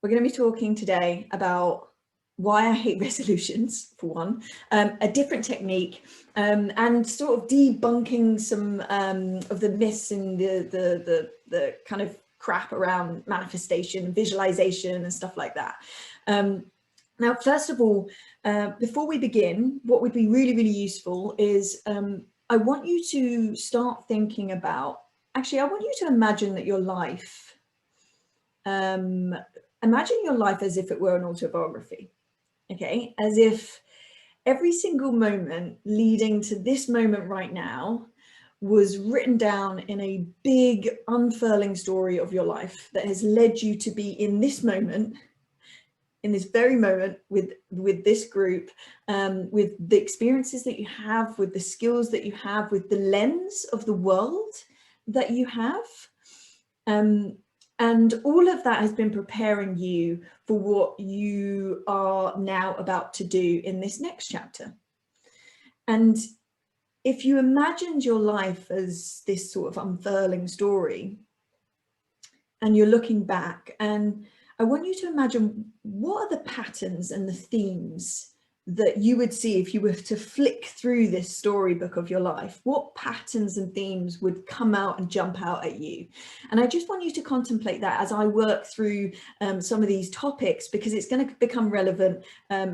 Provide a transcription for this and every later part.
We're going to be talking today about why I hate resolutions, for one, a different technique, and sort of debunking some of the myths and the kind of crap around manifestation, visualization, and stuff like that. Now, first of all, before we begin, what would be really, really useful is I want you to start thinking about, actually, I want you to imagine that your life, imagine your life as if it were an autobiography, okay? As if every single moment leading to this moment right now was written down in a big unfurling story of your life that has led you to be in this moment, in this very moment with this group, with the experiences that you have, with the skills that you have, with the lens of the world that you have. And all of that has been preparing you for what you are now about to do in this next chapter. And if you imagined your life as this sort of unfurling story, and you're looking back, and I want you to imagine what are the patterns and the themes that you would see if you were to flick through this storybook of your life. What patterns and themes would come out and jump out at you? And I just want you to contemplate that as I work through some of these topics, because it's going to become relevant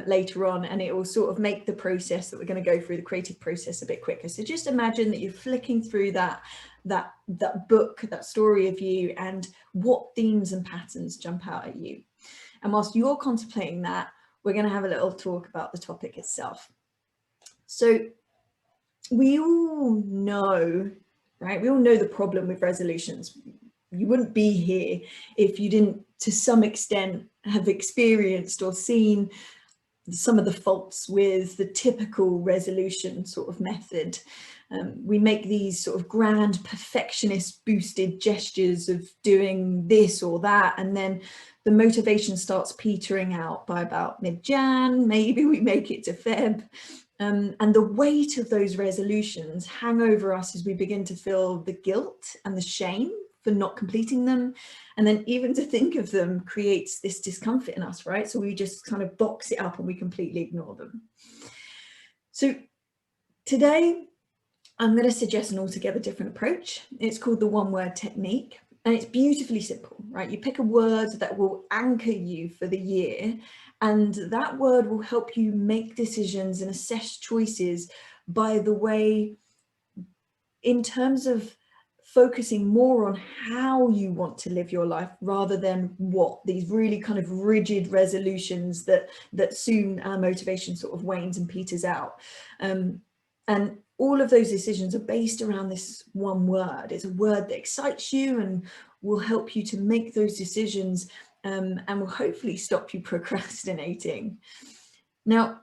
later on, and it will sort of make the process that we're going to go through, the creative process, a bit quicker. So just imagine that you're flicking through that book, that story of you, and what themes and patterns jump out at you. And whilst you're contemplating that, we're going to have a little talk about the topic itself. So we all know, right? We all know the problem with resolutions. You wouldn't be here if you didn't, to some extent, have experienced or seen some of the faults with the typical resolution sort of method. We make these sort of grand perfectionist boosted gestures of doing this or that, and then the motivation starts petering out by about mid-Jan. Maybe we make it to Feb, and the weight of those resolutions hang over us as we begin to feel the guilt and the shame for not completing them. And then even to think of them creates this discomfort in us, right? So we just kind of box it up and we completely ignore them. So today, I'm going to suggest an altogether different approach. It's called the one-word technique, and it's beautifully simple, right? You pick a word that will anchor you for the year, and that word will help you make decisions and assess choices by the way, in terms of focusing more on how you want to live your life rather than what, these really kind of rigid resolutions that soon our motivation sort of wanes and peters out. And all of those decisions are based around this one word. It's a word that excites you and will help you to make those decisions, and will hopefully stop you procrastinating. Now,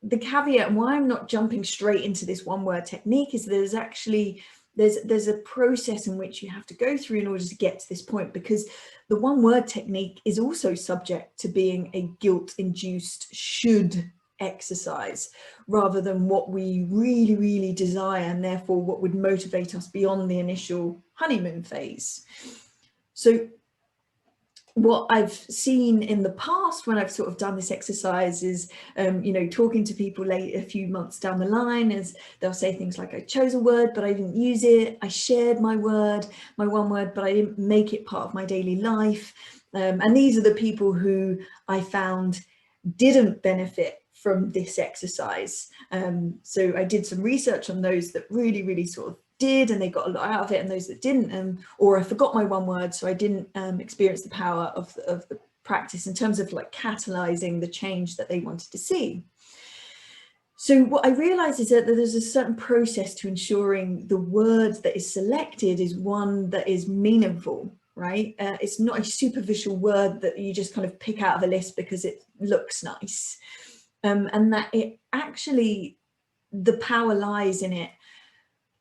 the caveat and why I'm not jumping straight into this one word technique is there's a process in which you have to go through in order to get to this point, because the one word technique is also subject to being a guilt-induced should exercise rather than what we really, really desire, and therefore what would motivate us beyond the initial honeymoon phase. So what I've seen in the past when I've sort of done this exercise is, talking to people late, a few months down the line, is they'll say things like, I chose a word, but I didn't use it. I shared my word, my one word, but I didn't make it part of my daily life. And these are the people who I found didn't benefit from this exercise. So I did some research on those that really, really sort of did, and they got a lot out of it, and those that didn't, or I forgot my one word, so I didn't experience the power of the practice in terms of like catalyzing the change that they wanted to see. So what I realized is that there's a certain process to ensuring the word that is selected is one that is meaningful, right? It's not a superficial word that you just kind of pick out of a list because it looks nice, and that it actually, the power lies in it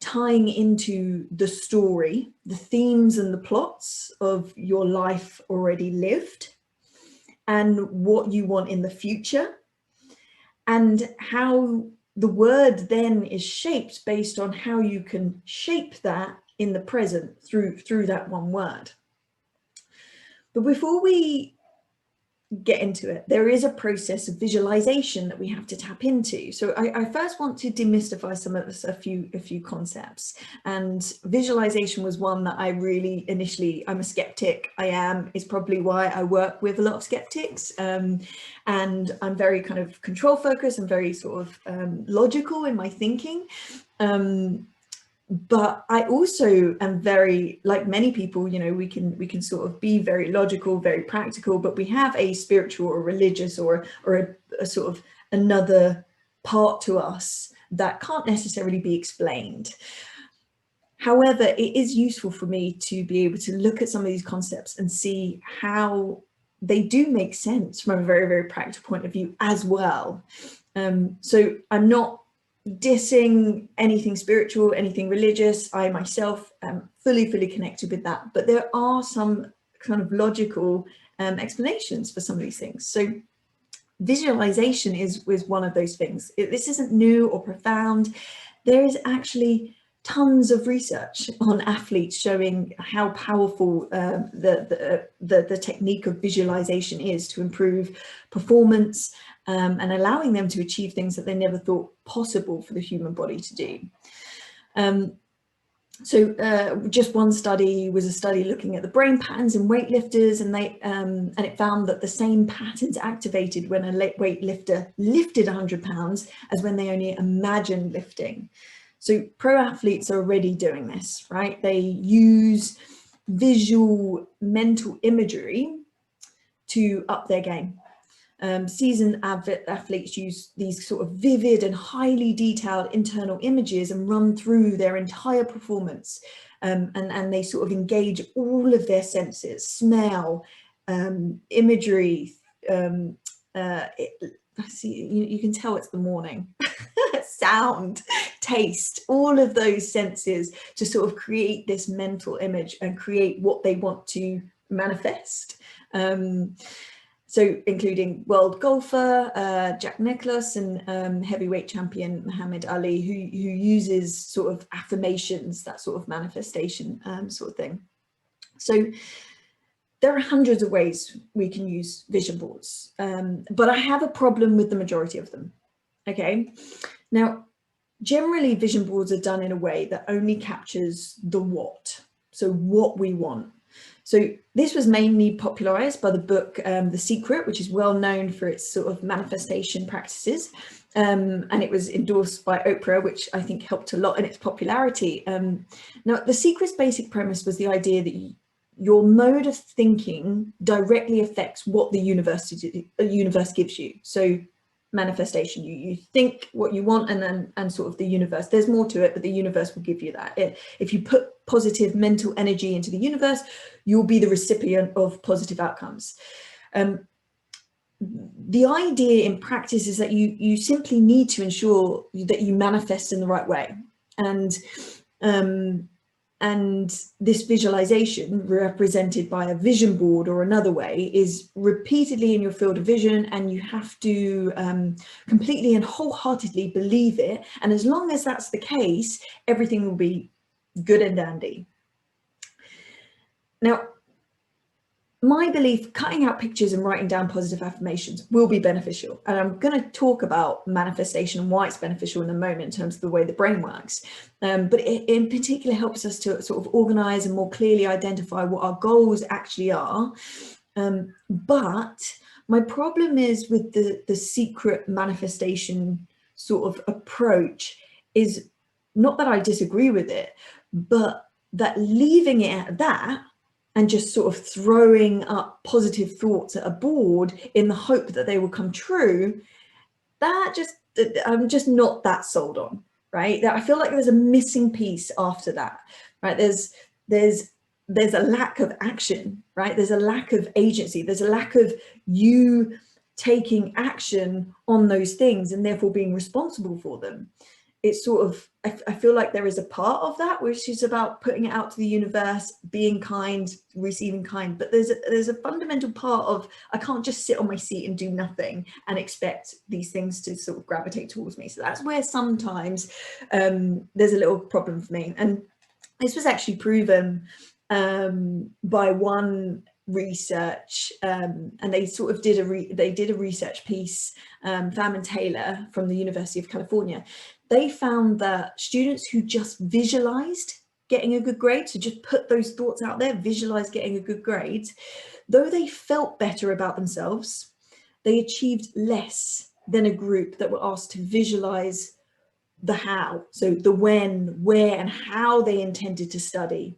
tying into the story, the themes and the plots of your life already lived, and what you want in the future, and how the word then is shaped based on how you can shape that in the present through that one word. But before we get into it, there is a process of visualization that we have to tap into. So I first want to demystify some of this, a few concepts, and visualization was one that I really initially, I'm a skeptic, is probably why I work with a lot of skeptics, and I'm very kind of control focused and very sort of logical in my thinking. But I also am very, like many people, you know, we can sort of be very logical, very practical, but we have a spiritual or religious or a sort of another part to us that can't necessarily be explained. However, it is useful for me to be able to look at some of these concepts and see how they do make sense from a very, very practical point of view as well. So I'm not dissing anything spiritual, anything religious. I myself am fully connected with that, but there are some kind of logical explanations for some of these things. So visualization is one of those things. This isn't new or profound. There is actually tons of research on athletes showing how powerful the technique of visualization is to improve performance, and allowing them to achieve things that they never thought possible for the human body to do. Just one study was a study looking at the brain patterns in weightlifters, and it found that the same patterns activated when a weightlifter lifted 100 pounds as when they only imagined lifting. So pro athletes are already doing this, right? They use visual mental imagery to up their game. Seasoned athletes use these sort of vivid and highly detailed internal images and run through their entire performance, and they sort of engage all of their senses: smell, imagery. You can tell it's the morning. Sound, taste, all of those senses to sort of create this mental image and create what they want to manifest. So including world golfer Jack Nicklaus and heavyweight champion Muhammad Ali, who uses sort of affirmations, that sort of manifestation sort of thing. So there are hundreds of ways we can use vision boards, but I have a problem with the majority of them. Okay, now generally vision boards are done in a way that only captures the what, so what we want. So this was mainly popularized by the book The Secret, which is well known for its sort of manifestation practices, and it was endorsed by Oprah, which I think helped a lot in its popularity. Now, The Secret's basic premise was the idea that your mode of thinking directly affects what the universe gives you. So manifestation, you think what you want, and sort of the universe, there's more to it, but the universe will give you that. If you put positive mental energy into the universe, you'll be the recipient of positive outcomes. The idea in practice is that you simply need to ensure that you manifest in the right way, and this visualization, represented by a vision board or another way, is repeatedly in your field of vision, and you have to completely and wholeheartedly believe it. And as long as that's the case, everything will be good and dandy. Now, my belief, cutting out pictures and writing down positive affirmations will be beneficial. And I'm going to talk about manifestation and why it's beneficial in a moment in terms of the way the brain works. But it in particular helps us to sort of organize and more clearly identify what our goals actually are. But my problem is with the secret manifestation sort of approach is not that I disagree with it, but that leaving it at that and just sort of throwing up positive thoughts at a board in the hope that they will come true, I'm just not that sold on, right? I feel like there's a missing piece after that, right? There's a lack of action, right? There's a lack of agency. There's a lack of you taking action on those things and therefore being responsible for them. It's sort of, I feel like there is a part of that which is about putting it out to the universe, being kind, receiving kind, but there's a fundamental part of, I can't just sit on my seat and do nothing and expect these things to sort of gravitate towards me. So that's where sometimes there's a little problem for me. And this was actually proven by one research, and they sort of did a research piece, Pham and Taylor from the University of California. They found that students who just visualized getting a good grade, so just put those thoughts out there, visualize getting a good grade, though they felt better about themselves, they achieved less than a group that were asked to visualize the how, so the when, where, and how they intended to study.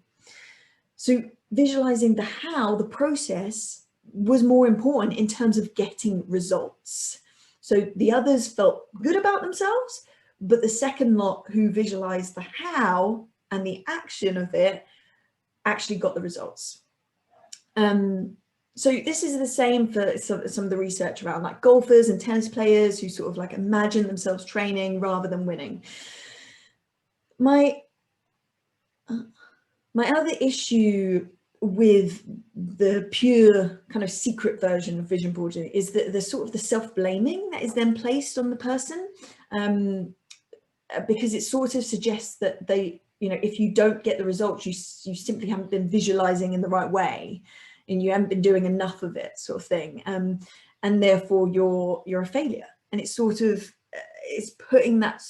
So visualizing the how, the process, was more important in terms of getting results. So the others felt good about themselves, but the second lot who visualized the how and the action of it actually got the results. So this is the same for some of the research around like golfers and tennis players who sort of like imagine themselves training rather than winning. My other issue with the pure kind of secret version of vision boarding is that the sort of the self-blaming that is then placed on the person, because it sort of suggests that they, you know, if you don't get the results, you simply haven't been visualizing in the right way, and you haven't been doing enough of it, sort of thing, and therefore you're a failure. And it's sort of it's putting that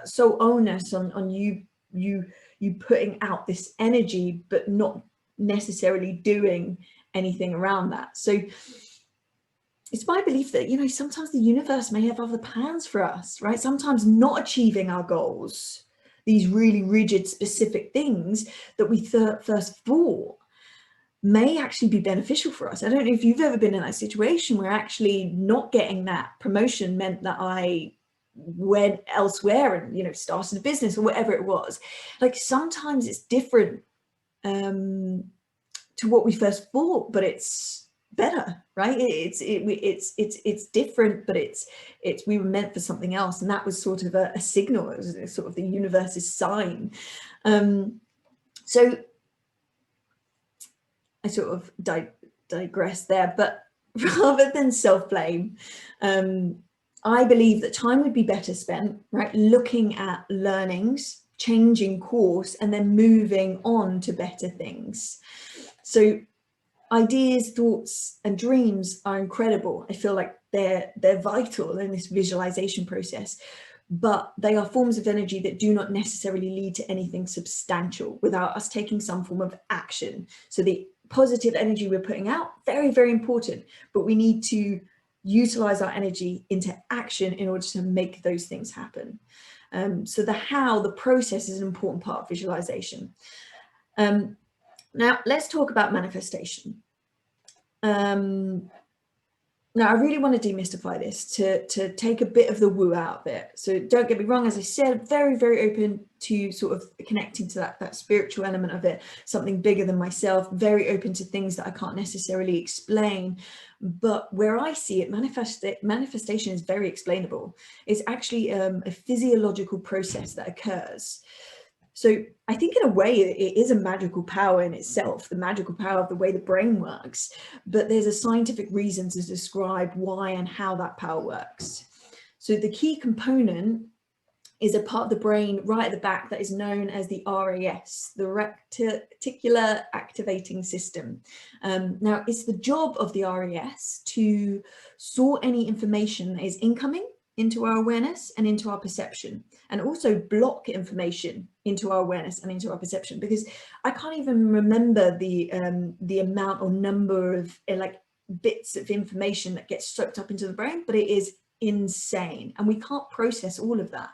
so onus on you putting out this energy but not necessarily doing anything around that. So it's my belief that, you know, sometimes the universe may have other plans for us, right? Sometimes not achieving our goals, these really rigid, specific things that we first thought, may actually be beneficial for us. I don't know if you've ever been in that situation where actually not getting that promotion meant that I went elsewhere and, you know, started a business or whatever it was. Like sometimes it's different to what we first thought, but it's better, right? It's different, but it's we were meant for something else, and that was sort of a signal. It was sort of the universe's sign. So I sort of digress there, but rather than self-blame, I believe that time would be better spent, right, looking at learnings, changing course, and then moving on to better things. So ideas, thoughts, and dreams are incredible. I feel like they're vital in this visualization process, but they are forms of energy that do not necessarily lead to anything substantial without us taking some form of action. So the positive energy we're putting out, very, very important, but we need to utilize our energy into action in order to make those things happen. So the how, the process, is an important part of visualization. Now let's talk about manifestation. Now, I really want to demystify this to take a bit of the woo out of it. So don't get me wrong, as I said, very, very open to sort of connecting to that spiritual element of it, something bigger than myself, very open to things that I can't necessarily explain. But where I see it, manifestation is very explainable. It's actually a physiological process that occurs. So I think in a way it is a magical power in itself, the magical power of the way the brain works, but there's a scientific reason to describe why and how that power works. So the key component is a part of the brain right at the back that is known as the RAS, the Reticular Activating System. Now it's the job of the RAS to sort any information that is incoming into our awareness and into our perception, and also block information into our awareness and into our perception, because I can't even remember the amount or number of like bits of information that gets soaked up into the brain, but it is insane, and we can't process all of that.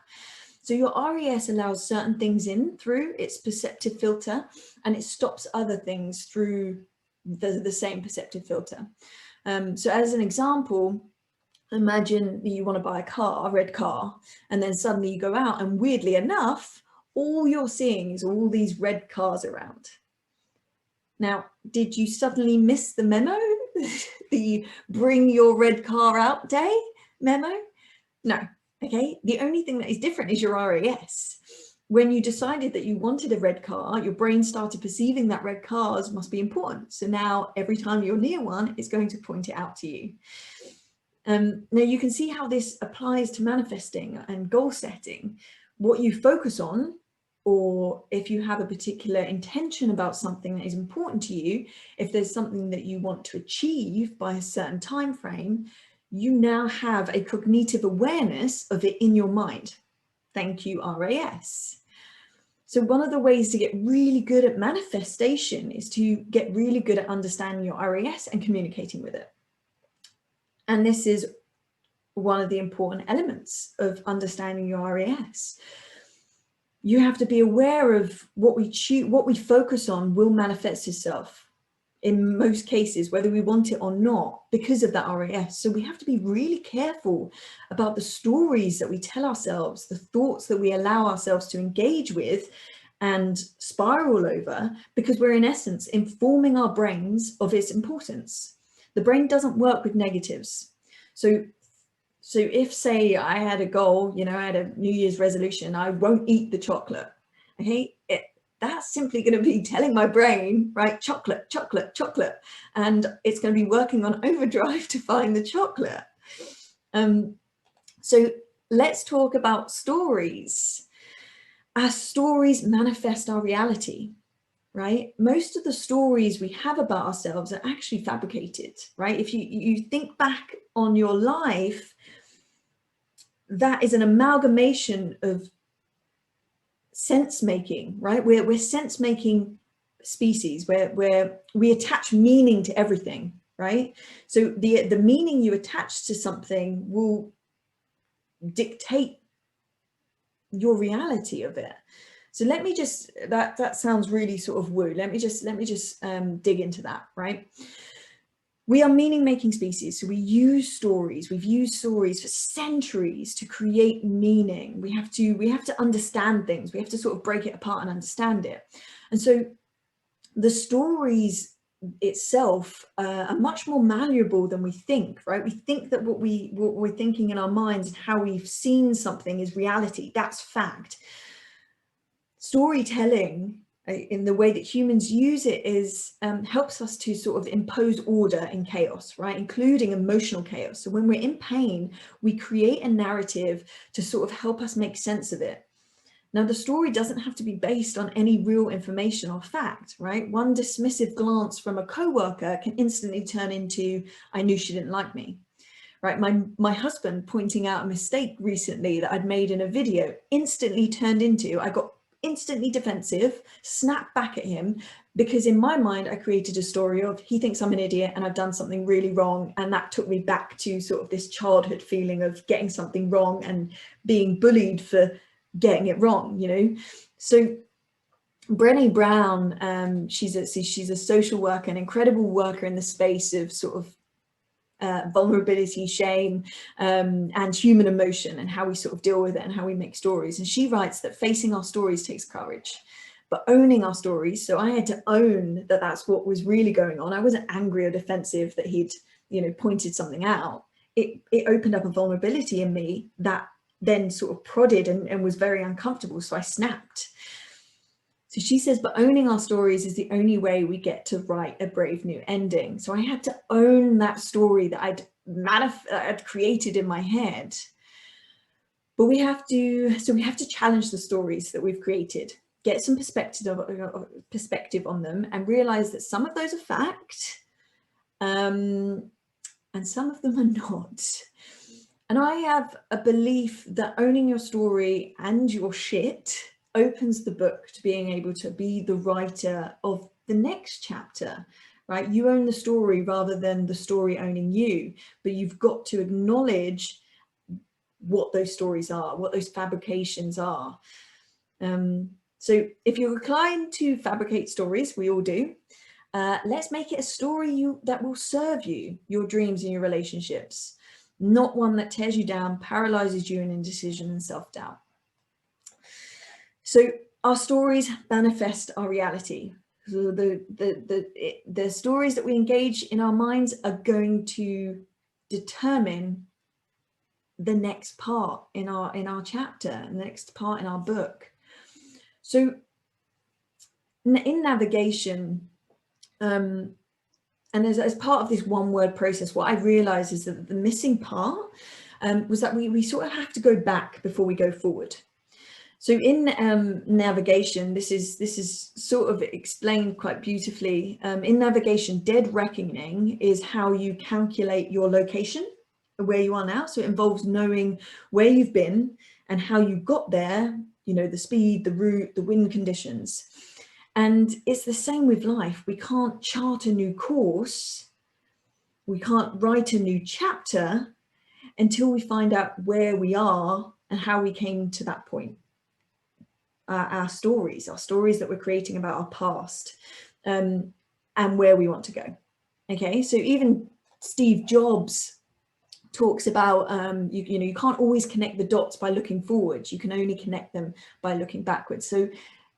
So your RAS allows certain things in through its perceptive filter, and it stops other things through the same perceptive filter. So as an example, imagine you want to buy a red car, and then suddenly you go out and weirdly enough, all you're seeing is all these red cars around. Now, did you suddenly miss the memo? The bring your red car out day memo? No. Okay. The only thing that is different is your RAS. When you decided that you wanted a red car, your brain started perceiving that red cars must be important. So now every time you're near one, it's going to point it out to you. Now you can see how this applies to manifesting and goal setting. What you focus on or if you have a particular intention about something that is important to you, if there's something that you want to achieve by a certain time frame, you now have a cognitive awareness of it in your mind. Thank you, RAS. So one of the ways to get really good at manifestation is to get really good at understanding your RAS and communicating with it. And this is one of the important elements of understanding your RAS. You have to be aware of what we choose, what we focus on will manifest itself in most cases, whether we want it or not, because of that RAS. So we have to be really careful about the stories that we tell ourselves, the thoughts that we allow ourselves to engage with and spiral over, because we're in essence informing our brains of its importance. The brain doesn't work with negatives. So if, say, I had a goal, you know, I had a New Year's resolution, I won't eat the chocolate, okay? That's simply going to be telling my brain, right, chocolate, chocolate, chocolate. And it's going to be working on overdrive to find the chocolate. So let's talk about stories. Our stories manifest our reality, right? Most of the stories we have about ourselves are actually fabricated, right? If you think back on your life, that is an amalgamation of sense making, right? We're sense making species where we attach meaning to everything, right? So the meaning you attach to something will dictate your reality of it. So let me just, that sounds really sort of woo. Let me just dig into that, right? We are meaning-making species, so we use stories. We've used stories for centuries to create meaning. We have to understand things. We have to sort of break it apart and understand it. And so the stories itself are much more malleable than we think, right? We think that what we're thinking in our minds and how we've seen something is reality. That's fact. Storytelling, in the way that humans use it, is helps us to sort of impose order in chaos, right? Including emotional chaos. So when we're in pain, we create a narrative to sort of help us make sense of it. Now, the story doesn't have to be based on any real information or fact, right? One dismissive glance from a coworker can instantly turn into, I knew she didn't like me, right? My husband pointing out a mistake recently that I'd made in a video instantly turned into, I got instantly defensive, snapped back at him, because in my mind I created a story of he thinks I'm an idiot and I've done something really wrong, and that took me back to sort of this childhood feeling of getting something wrong and being bullied for getting it wrong, you know. So Brené Brown, she's a social worker, an incredible worker in the space of sort of vulnerability, shame, and human emotion, and how we sort of deal with it and how we make stories. And she writes that facing our stories takes courage, but owning our stories. So I had to own that that's what was really going on. I wasn't angry or defensive that he'd, you know, pointed something out. It opened up a vulnerability in me that then sort of prodded and was very uncomfortable. So I snapped. So she says, but owning our stories is the only way we get to write a brave new ending. So I had to own that story that I'd created in my head. But we have to challenge the stories that we've created, get some perspective on them, and realize that some of those are fact, and some of them are not. And I have a belief that owning your story and your shit opens the book to being able to be the writer of the next chapter, right? You own the story rather than the story owning you, but you've got to acknowledge what those stories are, what those fabrications are. So if you're inclined to fabricate stories, we all do, let's make it a story that will serve you, your dreams and your relationships, not one that tears you down, paralyzes you in indecision and self-doubt. So our stories manifest our reality. So the stories that we engage in our minds are going to determine the next part in our chapter, the next part in our book. So in navigation, and as part of this one word process, what I realized is that the missing part was that we sort of have to go back before we go forward. So in navigation, this is sort of explained quite beautifully. In navigation, dead reckoning is how you calculate your location, where you are now. So it involves knowing where you've been and how you got there, you know, the speed, the route, the wind conditions. And it's the same with life. We can't chart a new course, we can't write a new chapter until we find out where we are and how we came to that point. Our stories that we're creating about our past, and where we want to go. Okay, so even Steve Jobs talks about you know, you can't always connect the dots by looking forwards, you can only connect them by looking backwards. So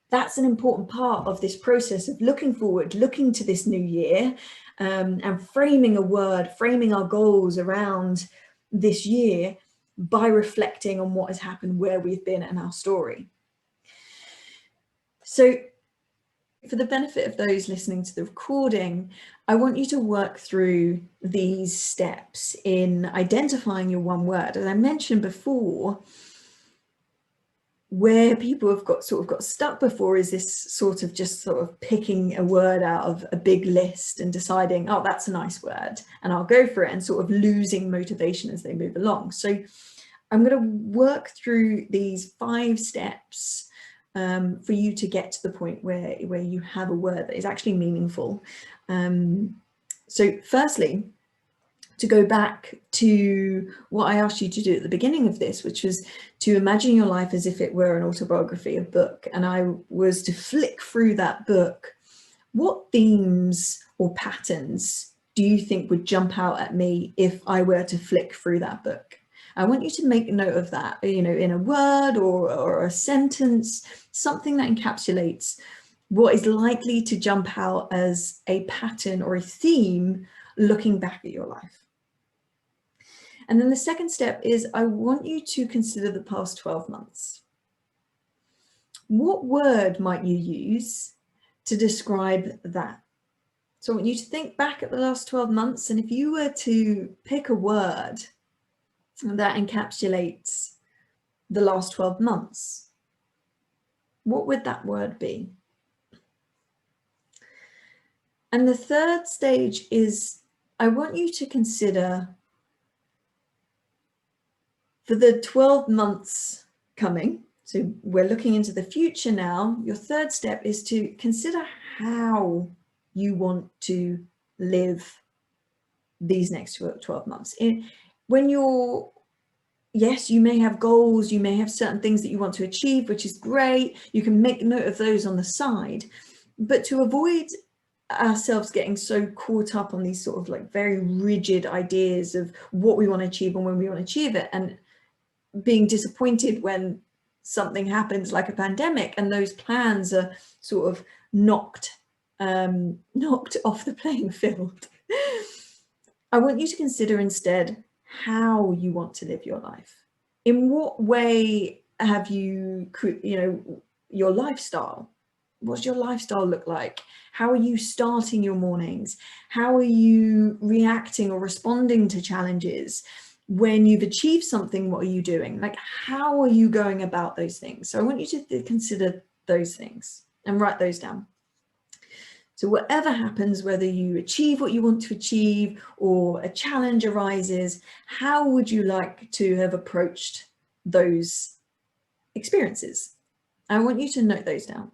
that's an important part of this process of looking forward, looking to this new year, and framing a word, framing our goals around this year by reflecting on what has happened, where we've been, and our story. So for the benefit of those listening to the recording, I want you to work through these steps in identifying your one word. As I mentioned before, where people have got stuck before is this sort of picking a word out of a big list and deciding, oh, that's a nice word, and I'll go for it, and sort of losing motivation as they move along. So I'm going to work through these 5 steps for you to get to the point where you have a word that is actually meaningful. So firstly, to go back to what I asked you to do at the beginning of this, which was to imagine your life as if it were an autobiography, a book, and I was to flick through that book. What themes or patterns do you think would jump out at me if I were to flick through that book? I want you to make a note of that, you know, in a word or a sentence, something that encapsulates what is likely to jump out as a pattern or a theme looking back at your life. And then the second step is I want you to consider the past 12 months. What word might you use to describe that? So I want you to think back at the last 12 months, and if you were to pick a word that encapsulates the last 12 months, what would that word be? And the third stage is I want you to consider, for the 12 months coming, so we're looking into the future now, your third step is to consider how you want to live these next 12 months. When you're, yes, you may have goals, you may have certain things that you want to achieve, which is great. You can make note of those on the side, but to avoid ourselves getting so caught up on these sort of like very rigid ideas of what we want to achieve and when we want to achieve it, and being disappointed when something happens like a pandemic and those plans are sort of knocked off the playing field. I want you to consider instead how you want to live your life. In what way have you, your lifestyle? What's your lifestyle look like? How are you starting your mornings? How are you reacting or responding to challenges? When you've achieved something, what are you doing? Like, how are you going about those things? So I want you to consider those things and write those down. So whatever happens, whether you achieve what you want to achieve or a challenge arises, how would you like to have approached those experiences? I want you to note those down.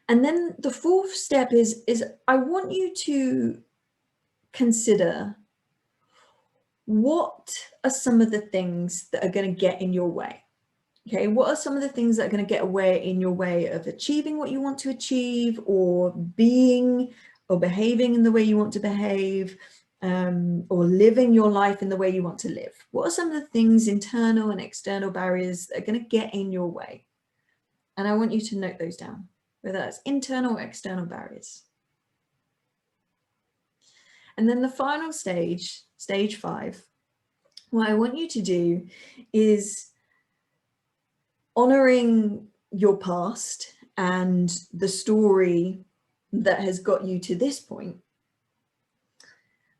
And then the fourth step is I want you to consider, what are some of the things that are going to get in your way? Okay, what are some of the things that are going to get in your way of achieving what you want to achieve, or being or behaving in the way you want to behave, or living your life in the way you want to live? What are some of the things, internal and external barriers, that are going to get in your way? And I want you to note those down, whether that's internal or external barriers. And then the final stage, stage 5, what I want you to do is honoring your past and the story that has got you to this point,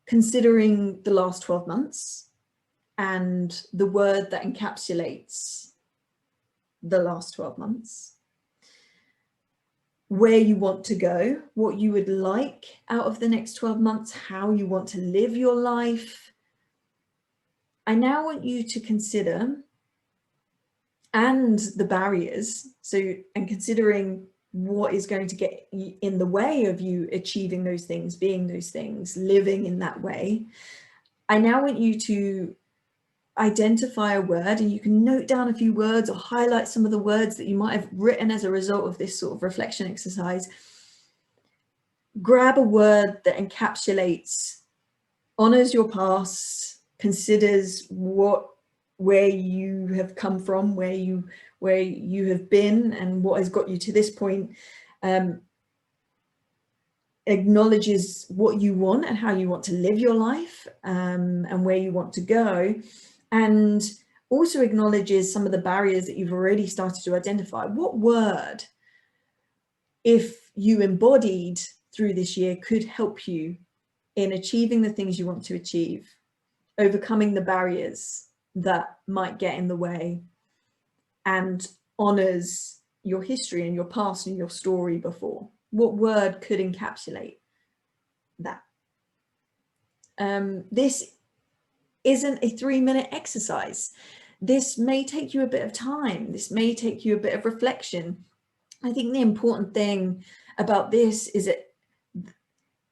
considering the last 12 months, and the word that encapsulates the last 12 months, where you want to go, what you would like out of the next 12 months, how you want to live your life. I now want you to consider, and the barriers, and considering what is going to get in the way of you achieving those things, being those things, living in that way. I now want you to identify a word, and you can note down a few words or highlight some of the words that you might have written as a result of this sort of reflection exercise. Grab a word that encapsulates, honors your past, considers where you have come from, where you have been, and what has got you to this point. Acknowledges what you want and how you want to live your life, and where you want to go, and also acknowledges some of the barriers that you've already started to identify. What word, if you embodied through this year, could help you in achieving the things you want to achieve, overcoming the barriers that might get in the way, and honors your history and your past and your story before? What word could encapsulate that? This isn't a 3-minute exercise. This may take you a bit of time. This may take you a bit of reflection. I think the important thing about this is that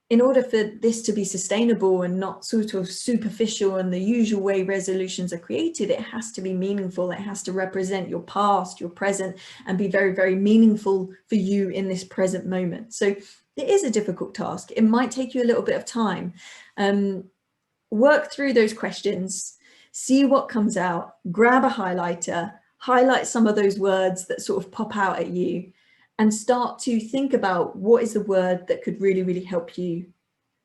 in order for this to be sustainable and not sort of superficial and the usual way resolutions are created, it has to be meaningful. It has to represent your past, your present, and be very, very meaningful for you in this present moment. So it is a difficult task. It might take you a little bit of time. Work through those questions, see what comes out, grab a highlighter, highlight some of those words that sort of pop out at you, and start to think about what is the word that could really, really help you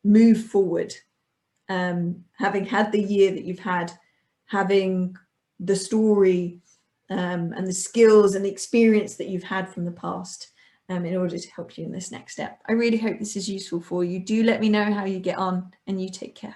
move forward. Having had the year that you've had, having the story and the skills and the experience that you've had from the past, in order to help you in this next step. I really hope this is useful for you. Do let me know how you get on, and you take care.